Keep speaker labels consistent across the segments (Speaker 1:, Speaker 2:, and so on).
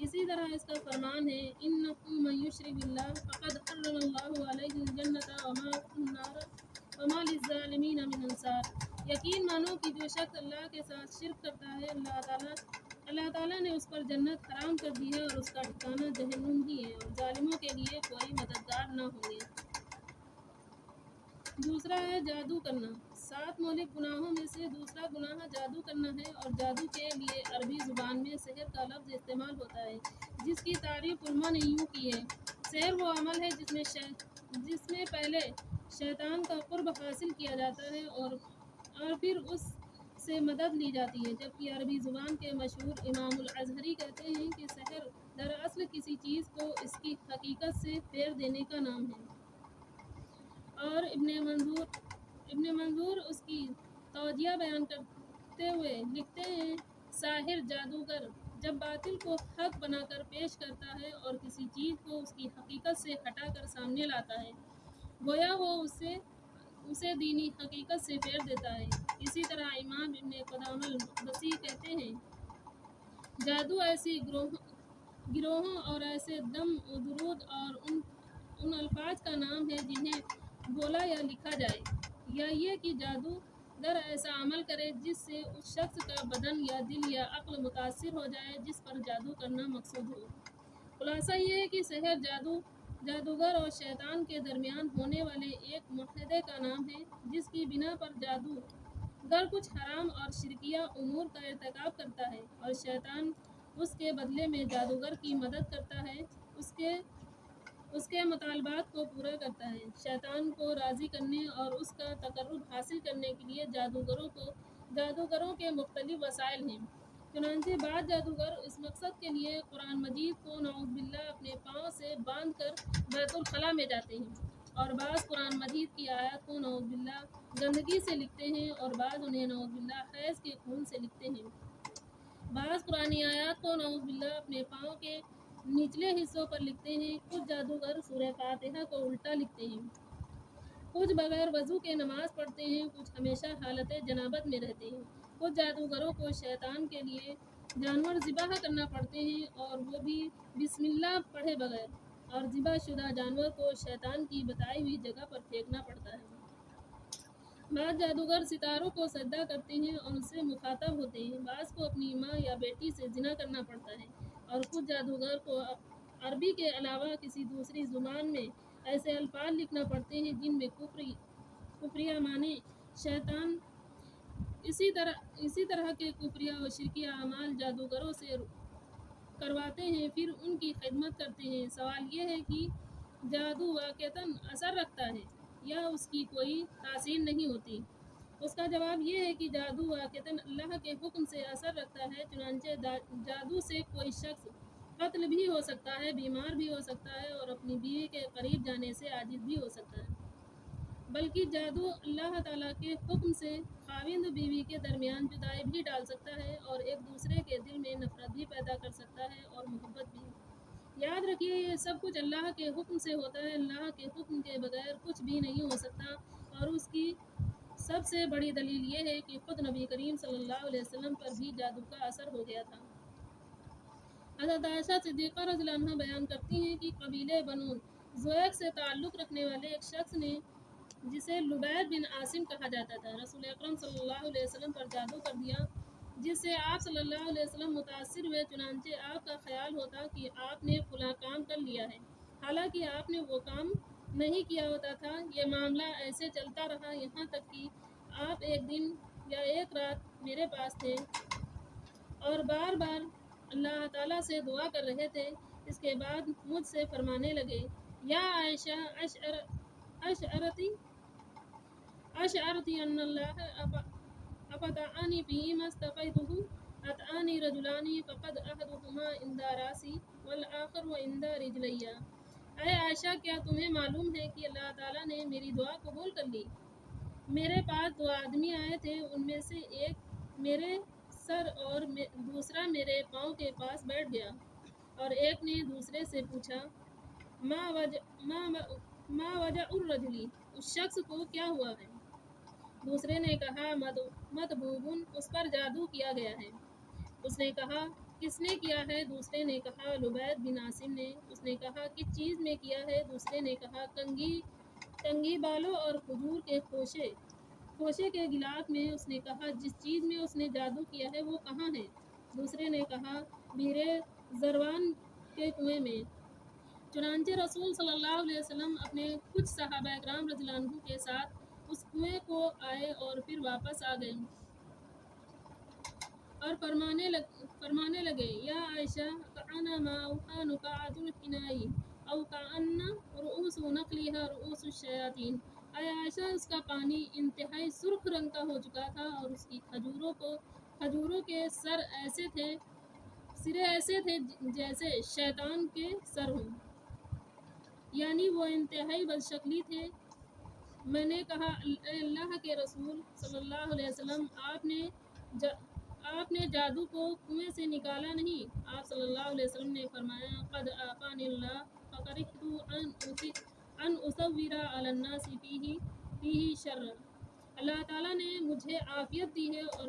Speaker 1: اسی طرح اس کا فرمان ہے انکم من یشرک باللہ فقد حرم اللہ علیہ الجنۃ وما للظالمین من انصار۔ یقین مانو کہ جو شخص اللہ کے ساتھ شرک کرتا ہے اللہ تعالیٰ نے اس پر جنت حرام کر دی ہے اور اس کا ٹھکانہ جہنم ہی ہے، اور ظالموں کے لیے کوئی مددگار نہ ہوں گے۔ دوسرا ہے جادو کرنا۔ 7 مہلک گناہوں میں سے دوسرا گناہ جادو کرنا ہے، اور جادو کے لیے عربی زبان میں سحر کا لفظ استعمال ہوتا ہے، جس کی تعریف علماء نے یوں کی ہے: سحر وہ عمل ہے جس میں پہلے شیطان کا قرب حاصل کیا جاتا ہے اور پھر اس سے مدد لی جاتی ہے، جبکہ عربی زبان کے مشہور امام الازہری کہتے ہیں کہ سحر دراصل کسی چیز کو اس کی حقیقت سے پھیر دینے کا نام ہے، اور ابن منظور اس کی توجیہ بیان کرتے ہوئے لکھتے ہیں: ساحر جادوگر جب باطل کو حق بنا کر پیش کرتا ہے اور کسی چیز کو اس کی حقیقت سے ہٹا کر سامنے لاتا ہے، گویا وہ اسے دینی حقیقت سے پھیر دیتا ہے۔ اسی طرح امام ابن قدامہ المقدسی کہتے ہیں: جادو ایسی گروہوں اور ایسے دم و درود اور ان الفاظ کا نام ہے جنہیں بولا یا لکھا جائے، یا یہ کہ جادوگر ایسا عمل کرے جس سے اس شخص کا بدن یا دل یا عقل متاثر ہو جائے جس پر جادو کرنا مقصود ہو۔ خلاصہ یہ ہے کہ سحر جادوگر اور شیطان کے درمیان ہونے والے ایک معاہدے کا نام ہے، جس کی بنا پر جادوگر کچھ حرام اور شرکیہ امور کا ارتکاب کرتا ہے، اور شیطان اس کے بدلے میں جادوگر کی مدد کرتا ہے، اس کے مطالبات کو پورا کرتا ہے۔ شیطان کو راضی کرنے اور اس کا تقرب حاصل کرنے کے لیے جادوگروں کے مختلف وسائل ہیں۔ چنانچہ بعض جادوگر اس مقصد کے لیے قرآن مجید کو نعوذ باللہ اپنے پاؤں سے باندھ کر بیت الخلاء میں جاتے ہیں، اور بعض قرآن مجید کی آیات کو نعوذ باللہ گندگی سے لکھتے ہیں، اور بعض انہیں نعوذ باللہ حیض کے خون سے لکھتے ہیں۔ بعض قرآنی آیات کو نعوذ باللہ اپنے پاؤں کے نچلے حصوں پر لکھتے ہیں۔ کچھ جادوگر سورہ فاتحہ کو الٹا لکھتے ہیں، کچھ بغیر وضو کے نماز پڑھتے ہیں، کچھ ہمیشہ حالت جنابت میں رہتے ہیں۔ کچھ جادوگروں کو شیطان کے لیے جانور ذبح کرنا پڑتے ہیں، اور وہ بھی بسم اللہ پڑھے بغیر، اور ذبح شدہ جانور کو شیطان کی بتائی ہوئی جگہ پر پھینکنا پڑتا ہے۔ بعض جادوگر ستاروں کو سجدہ کرتے ہیں اور ان سے مخاطب ہوتے ہیں، بعض کو اپنی ماں یا بیٹی سے زنا کرنا پڑتا ہے، اور کچھ جادوگر کو عربی کے علاوہ کسی دوسری زبان میں ایسے الفاظ لکھنا پڑتے ہیں جن میں کفریہ معنی شیطان۔ اسی طرح کے کفریہ و شرکیہ اعمال جادوگروں سے کرواتے ہیں، پھر ان کی خدمت کرتے ہیں۔ سوال یہ ہے کہ جادو واقعتاً اثر رکھتا ہے یا اس کی کوئی تاثیر نہیں ہوتی؟ اس کا جواب یہ ہے کہ جادو واقعتاً اللہ کے حکم سے اثر رکھتا ہے، چنانچہ جادو سے کوئی شخص قتل بھی ہو سکتا ہے، بیمار بھی ہو سکتا ہے، اور اپنی بیوی کے قریب جانے سے عاجز بھی ہو سکتا ہے۔ بلکہ جادو اللہ تعالیٰ کے حکم سے خاوند بیوی کے درمیان جدائی بھی ڈال سکتا ہے، اور ایک دوسرے کے دل میں نفرت بھی پیدا کر سکتا ہے اور محبت بھی۔ یاد رکھیے، یہ سب کچھ اللہ کے حکم سے ہوتا ہے۔ اللہ کے حکم کے بغیر کچھ بھی نہیں ہو سکتا، اور اس کی سب سے بڑی دلیل یہ ہے کہ خود نبی کریم صلی اللہ علیہ وسلم پر بھی جادو کا اثر ہو گیا تھا۔ حضرت عائشہ صدیقہ رضی اللہ عنہا بیان کرتی ہیں کہ قبیلے بنو زویق سے تعلق رکھنے والے ایک شخص نے، جسے لبید بن عاصم کہا جاتا تھا، رسول اکرم صلی اللہ علیہ وسلم پر جادو کر دیا، جس سے آپ صلی اللہ علیہ وسلم متاثر ہوئے، چنانچہ آپ کا خیال ہوتا کہ آپ نے فلاں کام کر لیا ہے، حالانکہ آپ نے وہ کام نہیں کیا ہوتا تھا۔ یہ معاملہ ایسے چلتا رہا یہاں تک کہ آپ ایک دن یا ایک رات میرے پاس تھے اور بار بار اللہ تعالیٰ سے دعا کر رہے تھے۔ اس کے بعد مجھ سے فرمانے لگے: یا عائشہ، اشعرتی ان اللہ افتانی فیما استفیتہ اتانی رجلانی فقد احدہما عند راسی والآخر عند رجلی۔ اے عائشہ، کیا تمہیں معلوم ہے کہ اللہ تعالیٰ نے میری دعا قبول کر لی؟ میرے پاس 2 آدمی آئے تھے، ان میں سے ایک میرے سر اور دوسرا میرے پاؤں کے پاس بیٹھ گیا، اور ایک نے دوسرے سے پوچھا: ما وجع الرجل، اس شخص کو کیا ہوا ہے؟ دوسرے نے کہا: مطبوب، اس پر جادو کیا گیا ہے۔ اس نے کہا: کس نے کیا ہے؟ دوسرے نے کہا لبید بن عاصم نے۔ اس نے کہا کس چیز میں کیا ہے؟ دوسرے نے کہا کنگھی بالوں اور کھجور کے خوشے کے گلاف میں۔ اس نے کہا جس چیز میں اس نے جادو کیا ہے وہ کہاں ہے؟ دوسرے نے کہا بیر زروان کے کنویں میں۔ چنانچہ رسول صلی اللہ علیہ وسلم اپنے کچھ صحابہ کرام رضی اللہ عنہ کے ساتھ اس کنویں کو آئے اور پھر واپس آ گئے اور فرمانے لگے یا عائشہ کأن ماؤها نقاعۃ الحناء او کأن رؤوس نخلها رؤوس الشیاطین۔ اے عائشہ اس کا پانی انتہائی سرخ رنگ کا ہو چکا تھا اور اس کی کھجوروں کے سرے ایسے تھے جیسے شیطان کے سر ہوں، یعنی وہ انتہائی بدشکلی تھے۔ میں نے کہا اے اللہ کے رسول صلی اللہ علیہ وسلم آپ نے جادو کو کنویں سے نکالا نہیں؟ آپ صلی اللہ علیہ وسلم نے فرمایا قد آفانی اللہ فکرہت ان اصور علی الناس فیہ شر۔ اللہ تعالیٰ نے مجھے عافیت دی ہے اور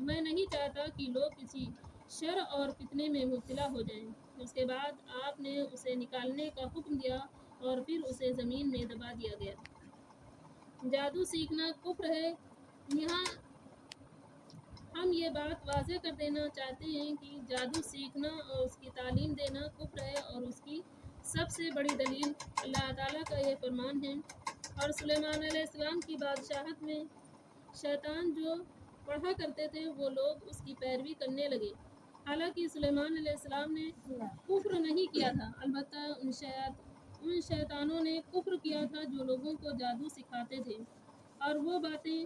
Speaker 1: میں نہیں چاہتا کہ لوگ کسی شر اور فتنے میں مبتلا ہو جائیں۔ اس کے بعد آپ نے اسے نکالنے کا حکم دیا اور پھر اسے زمین میں دبا دیا گیا۔ جادو سیکھنا کفر ہے۔ یہاں ہم یہ بات واضح کر دینا چاہتے ہیں کہ جادو سیکھنا اور اس کی تعلیم دینا کفر ہے، اور اس کی سب سے بڑی دلیل اللہ تعالیٰ کا یہ فرمان ہے۔ اور سلیمان علیہ السلام کی بادشاہت میں شیطان جو پڑھا کرتے تھے وہ لوگ اس کی پیروی کرنے لگے، حالانکہ سلیمان علیہ السلام نے کفر نہیں کیا تھا، البتہ ان شیطانوں نے کفر کیا تھا جو لوگوں کو جادو سکھاتے تھے۔ اور وہ باتیں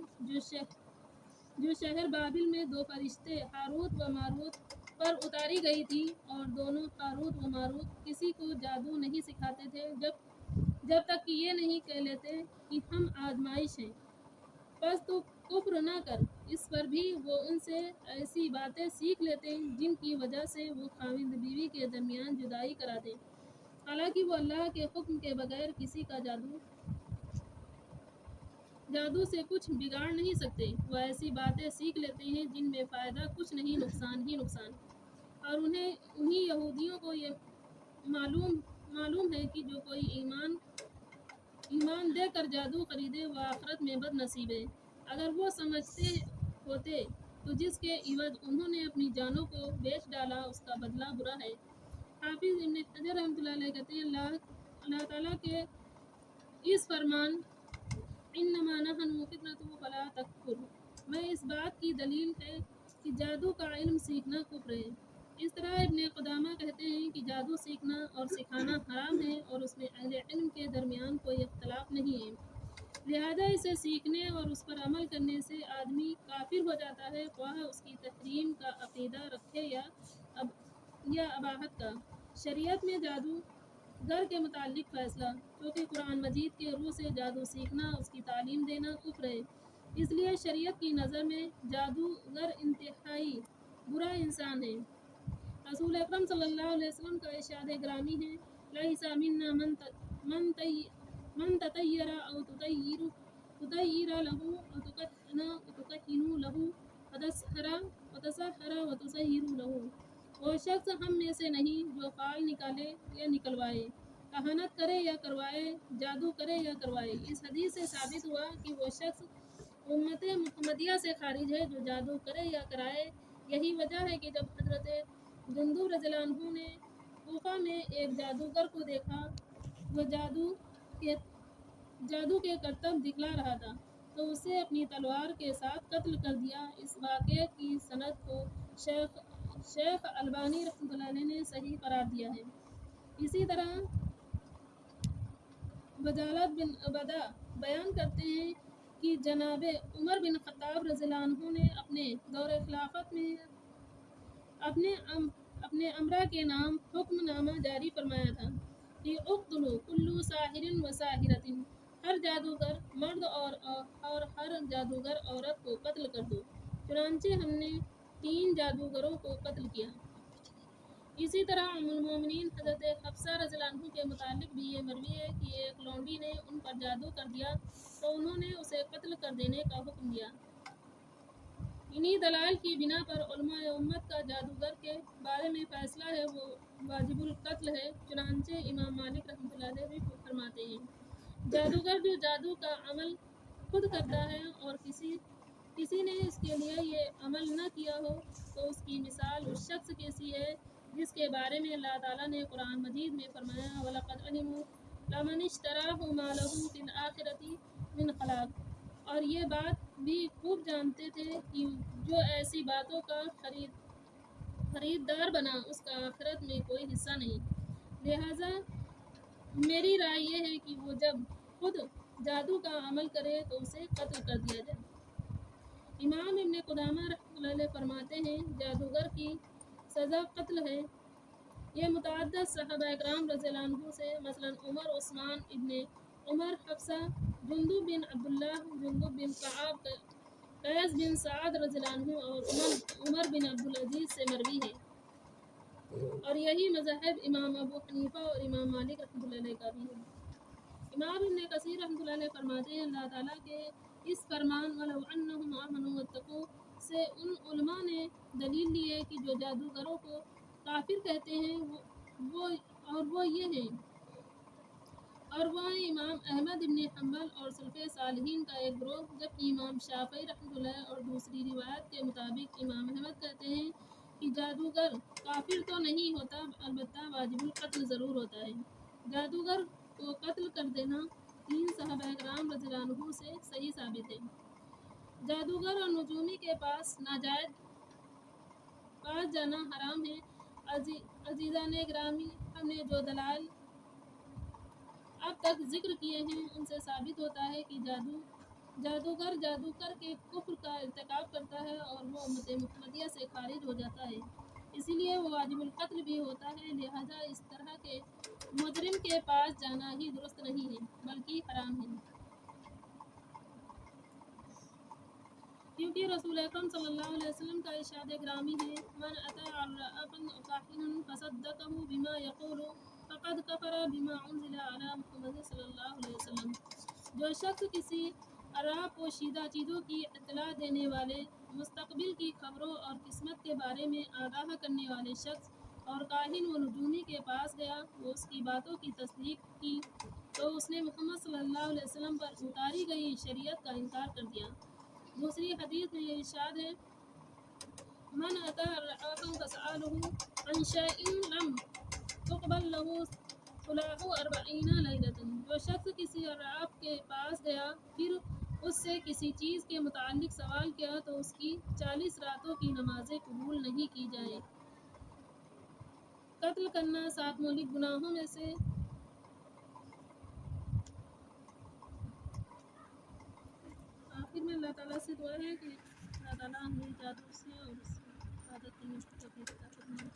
Speaker 1: جو شہر بابل میں دو فرشتے ہاروت و ماروت پر اتاری گئی تھی، اور دونوں ہاروت و ماروت کسی کو جادو نہیں سکھاتے تھے جب تک کہ یہ نہیں کہہ لیتے کہ ہم آزمائش ہیں، بس تو کفر نہ کر۔ اس پر بھی وہ ان سے ایسی باتیں سیکھ لیتے جن کی وجہ سے وہ خاوند بیوی کے درمیان جدائی کرا دیں، حالانکہ وہ اللہ کے حکم کے بغیر کسی کا جادو سے کچھ بگاڑ نہیں سکتے۔ وہ ایسی باتیں سیکھ لیتے ہیں جن میں فائدہ کچھ نہیں، نقصان ہی نقصان۔ اور انہی یہودیوں کو یہ معلوم ہے کہ جو کوئی ایمان دے کر جادو خریدے وہ آخرت میں بد نصیب ہے۔ اگر وہ سمجھتے ہوتے تو جس کے عوض انہوں نے اپنی جانوں کو بیچ ڈالا اس کا بدلہ برا ہے۔ حافظ ابن حجر رحمۃ اللہ علیہ کہتے ہیں اللہ تعالیٰ کے اس فرمان انما نحن فتنة فلا تکفر میں اس بات کی دلیل ہے کہ جادو کا علم سیکھنا کفر ہے۔ اس طرح ابن قدامہ کہتے ہیں کہ جادو سیکھنا اور سکھانا حرام ہے اور اس میں اہل علم کے درمیان کوئی اختلاف نہیں ہے، لہذا اسے سیکھنے اور اس پر عمل کرنے سے آدمی کافر ہو جاتا ہے، خواہ اس کی تحریم کا عقیدہ رکھے یا اباحت کا۔ شریعت میں جادوگر کے متعلق فیصلہ، چونکہ قرآن مجید کے روح سے جادو سیکھنا اس کی تعلیم دینا کفر ہے، اس لیے شریعت کی نظر میں جادوگر انتہائی برا انسان ہے۔ رسول اکرم صلی اللہ علیہ وسلم کا ارشاد گرامی ہے لیس منا من تطیر او تطیر له او تکہن له وتسحر وتسحر له۔ وہ شخص ہم میں سے نہیں جو فال نکالے یا نکلوائے، کہانت کرے یا کروائے، جادو کرے یا کروائے۔ اس حدیث سے ثابت ہوا کہ وہ شخص امت محمدیہ سے خارج ہے جو جادو کرے یا کرائے۔ یہی وجہ ہے کہ جب حضرت جندب رضی اللہ عنہ نے کوفہ میں ایک جادوگر کو دیکھا، وہ جادو کے کرتب دکھلا رہا تھا، تو اسے اپنی تلوار کے ساتھ قتل کر دیا۔ اس واقعے کی سند کو شیخ البانی رحمۃ اللہ علیہ نے صحیح قرار دیا ہے۔ اسی طرح بجالت بن عبدہ بیان کرتے ہیں کہ جناب عمر بن خطاب رضی اللہ عنہ نے اپنے دور خلافت میں اپنے امرا کے نام حکم نامہ جاری فرمایا تھا کہ اقتلوا کل ساحر و ساحرۃ، ہر جادوگر مرد اور ہر جادوگر عورت کو قتل کر دو۔ چنانچہ ہم نے 3 جادوگروں کو قتل کیا۔ اسی طرح ام المومنین حضرت حفصہ رضی اللہ عنہ کے متعلق بھی یہ مروی ہے کہ ایک لونڈی نے ان پر جادو کر دیا تو انہوں نے اسے قتل کر دینے کا حکم دیا۔ انہی دلائل کی بنا پر علماء امت کا جادوگر کے بارے میں فیصلہ ہے وہ واجب القتل ہے۔ چنانچہ امام مالک رحمۃ اللہ علیہ بھی فرماتے ہیں جادوگر جو جادو کا عمل خود کرتا ہے اور کسی نے اس کے لیے یہ عمل نہ کیا ہو تو اس کی مثال اس شخص کیسی ہے جس کے بارے میں اللہ تعالیٰ نے قرآن مجید میں فرمایا وَلَقَدْ عَلِمُوا لَمَنِ اشْتَرَاهُ مَا لَهُ فِي الْآخِرَةِ مِنْ خَلَاقٍ، اور یہ بات بھی خوب جانتے تھے کہ جو ایسی باتوں کا خریدار بنا اس کا آخرت میں کوئی حصہ نہیں۔ لہٰذا میری رائے یہ ہے کہ وہ جب خود جادو کا عمل کرے تو اسے قتل کر دیا جائے۔ امام ابن قدامہ رحمۃ اللہ علیہ فرماتے ہیں جادوگر کی سزا قتل ہے۔ یہ متعدد صحابہ اکرام رضی اللہ عنہ سے مثلاً عمر، عثمان ابن عمر، حفصہ، جندب بن عبداللہ، جندب بن کعب، قیس بن سعد رضی اللہ عنہ اور عمر بن عبدالعزیز سے مروی ہے، اور یہی مذہب امام ابو حنیفہ اور امام مالک رحمۃ اللہ علیہ کا بھی ہے۔ امام ابن کثیر رحمۃ اللہ علیہ فرماتے ہیں اللہ تعالیٰ کے اس فرمان وَلَوْ أَنَّهُمْ آمَنُوا وَاتَّقُوا سے ان علماء نے دلیل لی ہے کہ جو جادوگروں کو کافر کہتے ہیں وہ یہ ہیں، اور وہ امام احمد ابن حنبل اور سلف صالحین کا ایک گروہ، جبکہ امام شافعی رحمۃ اللہ اور دوسری روایت کے مطابق امام احمد کہتے ہیں کہ جادوگر کافر تو نہیں ہوتا، البتہ واجب القتل ضرور ہوتا ہے۔ جادوگر کو قتل کر دینا تین صحابہ کرام رضی اللہ عنہ سے صحیح ثابت ہے۔ جادوگر اور نجومی کے پاس جانا حرام ہے۔ عزیزان گرامی، ہم نے جو دلائل اب تک ذکر کیے ہیں ان سے ثابت ہوتا ہے کہ جادوگر جادو کر کے کفر کا ارتکاب کرتا ہے اور وہ امت محمدیہ سے خارج ہو جاتا ہے، اسی لیے وہ واجب القتل بھی ہوتا ہے۔ لہٰذا اس طرح کے مجرم کے پاس جانا ہی درست نہیں ہے بلکہ حرام ہے، کیونکہ رسول اکرم صلی اللہ علیہ وسلم کا ارشاد گرامی ہے من اتی عرافا کاہنا فصدقه بما یقول فقد کفر بما انزل علی محمد صلی اللہ علیہ وسلم۔ جو شخص کسی عراف پوشیدہ چیزوں کی اطلاع دینے والے، مستقبل کی خبروں اور قسمت کے بارے میں آگاہ کرنے والے شخص اور کاہن و نجومی کے پاس گیا، وہ اس کی باتوں کی تصدیق کی تو اس نے محمد صلی اللہ علیہ وسلم پر اتاری گئی شریعت کا انکار کر دیا۔ دوسری حدیث میں یہ ارشاد ہے من اتی عرافا فسألہ عن شیء لم تقبل له صلاۃ 40 لیلۃ، جو شخص کسی عراف کے پاس گیا پھر اس سے کسی چیز کے متعلق سوال کیا تو اس کی 40 راتوں کی نمازیں قبول نہیں کی جائیں۔ قتل کرنا 7 مہلک گناہوں میں سے آخر میں اللہ تعالیٰ سے دعا ہے کہ اللہ تعالیٰ ہمیں جادو سے اور اس عادت کی توفیق عطا فرمائے۔